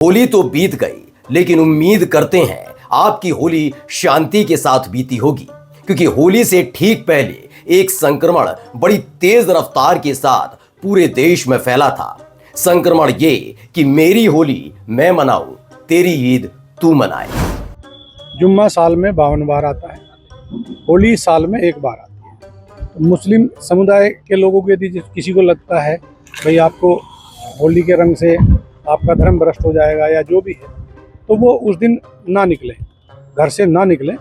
होली तो बीत गई, लेकिन उम्मीद करते हैं आपकी होली शांति के साथ बीती होगी, क्योंकि होली से ठीक पहले एक संक्रमण बड़ी तेज रफ्तार के साथ पूरे देश में फैला था। संक्रमण ये कि मेरी होली मैं मनाऊं, तेरी ईद तू मनाए। जुम्मा साल में 52 बार आता है, होली साल में एक बार आती है। तो मुस्लिम समुदाय के लोगों को यदि किसी को लगता है भाई आपको होली के रंग से आपका धर्म भ्रष्ट हो जाएगा या जो भी है, तो वो उस दिन ना निकले, घर से ना निकले।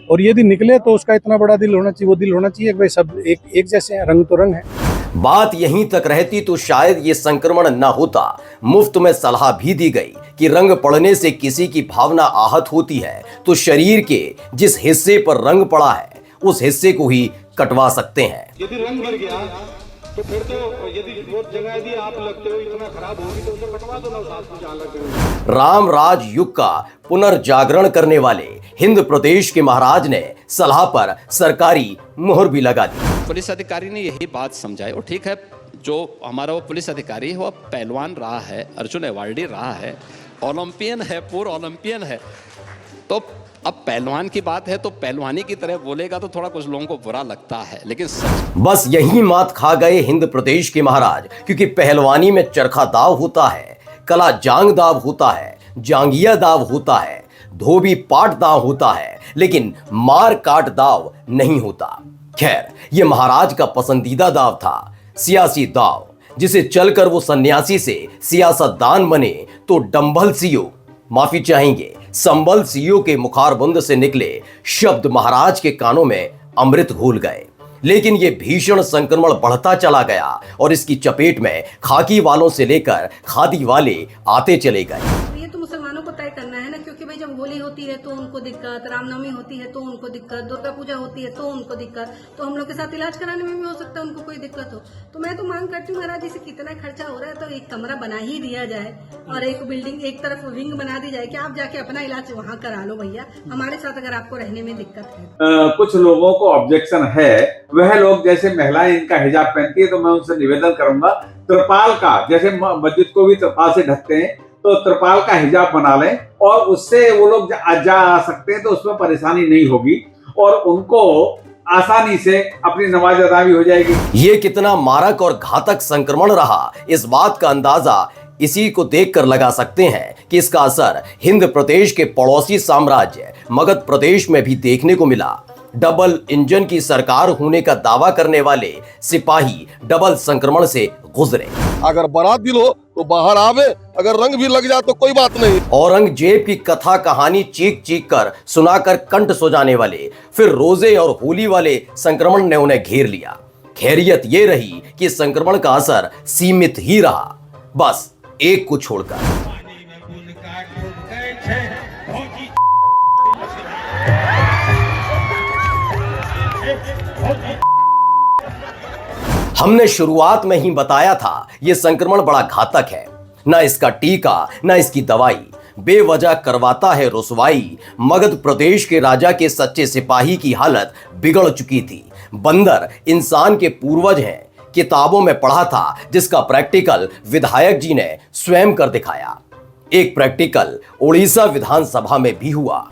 और यदि निकले तो उसका इतना बड़ा दिल होना चाहिए, वो दिल होना चाहिए कि भाई सब एक जैसे हैं, रंग तो रंग है। बात यहीं तक रहती तो शायद ये संक्रमण न होता। मुफ्त में सलाह भी दी गई कि रंग पड़ने से किसी की भावना आहत होती है तो शरीर के जिस हिस्से पर रंग पड़ा है उस हिस्से को ही कटवा सकते हैं। यदि रंग गिर गया तो फिर तो यदि वो जगह यदि आप लगते हो इतना खराब होगी तो उसे कटवा दो ना, साथ में अलग। राम राज युग का पुनर्जागरण करने वाले हिंद प्रदेश के महाराज ने सलाह पर सरकारी मुहर भी लगा दी। पुलिस अधिकारी ने यही बात समझाई और ठीक है, जो हमारा वो पुलिस अधिकारी है वो पहलवान रहा है, अर्जुन अवार्डी रहा है, ओलंपियन है, पूर्व ओलंपियन है। तो अब पहलवान की बात है तो पहलवानी की तरह बोलेगा तो थोड़ा कुछ लोगों को बुरा लगता है, लेकिन बस यही मात खा गए हिंद प्रदेश के महाराज, क्योंकि पहलवानी में चरखा दाव होता है, कला जांग दाव होता है, जांगिया दाव होता है, धोबी पाट दाव होता है, लेकिन मार काट दाव नहीं होता। खैर, ये महाराज का पसंदीदा दाव था, सियासी दाव, जिसे चलकर वो सन्यासी से सियासतदान बने तो डंबल सीओ, माफी चाहेंगे, संबल सीओ के मुखारबंद से निकले शब्द महाराज के कानों में अमृत घोल गए। लेकिन ये भीषण संक्रमण बढ़ता चला गया और इसकी चपेट में खाकी वालों से लेकर खादी वाले आते चले गए। ये तो मुसलमानों को तय करना है ना, क्योंकि भाई जब होली होती है तो उनको दिक्कत, रामनवमी होती है तो उनको दिक्कत, दुर्गा पूजा होती है तो उनको दिक्कत, तो हम लोग के साथ इलाज कराने में भी हो सकता है उनको कोई दिक्कत हो। तो मैं तो मांग करती हूँ महाराज जी से, कितना खर्चा हो रहा है तो एक कमरा बना ही दिया जाए और एक बिल्डिंग, एक तरफ विंग बना दी जाए कि आप जाके अपना इलाज वहाँ करा लो भैया, हमारे साथ अगर आपको रहने में दिक्कत है। कुछ लोगों को ऑब्जेक्शन है, वह लोग जैसे महिलाएं इनका हिजाब पहनती है तो मैं उनसे निवेदन करूंगा त्रिपाल का, जैसे मस्जिद को भी त्रिपाल से ढकते हैं तो त्रिपाल का हिजाब बना लें और उससे वो लोग जा आ सकते हैं तो उसमें परेशानी नहीं होगी और उनको आसानी से अपनी नमाज अदा भी हो जाएगी। ये कितना मारक और घातक संक्रमण रहा, इस बात का अंदाजा इसी को देखकर लगा सकते हैं कि इसका असर हिंद प्रदेश के पड़ोसी साम्राज्य मगध प्रदेश में भी देखने को मिला। डबल इंजन की सरकार होने का दावा करने वाले सिपाही डबल संक्रमण से गुजरे। अगर बारात दिल हो तो बाहर आवे, अगर रंग भी लग जाए तो कोई बात नहीं। औरंगजेब की कथा कहानी चीख चीख कर सुनाकर कंठ सो जाने वाले फिर रोजे और होली वाले संक्रमण ने उन्हें घेर लिया। खैरियत ये रही कि संक्रमण का असर सीमित ही रहा, बस एक को छोड़कर। हमने शुरुआत में ही बताया था ये संक्रमण बड़ा घातक है, ना इसका टीका ना इसकी दवाई, बेवजह करवाता है रुसवाई। मगध प्रदेश के राजा के सच्चे सिपाही की हालत बिगड़ चुकी थी। बंदर इंसान के पूर्वज हैं, किताबों में पढ़ा था, जिसका प्रैक्टिकल विधायक जी ने स्वयं कर दिखाया। एक प्रैक्टिकल उड़ीसा विधानसभा में भी हुआ।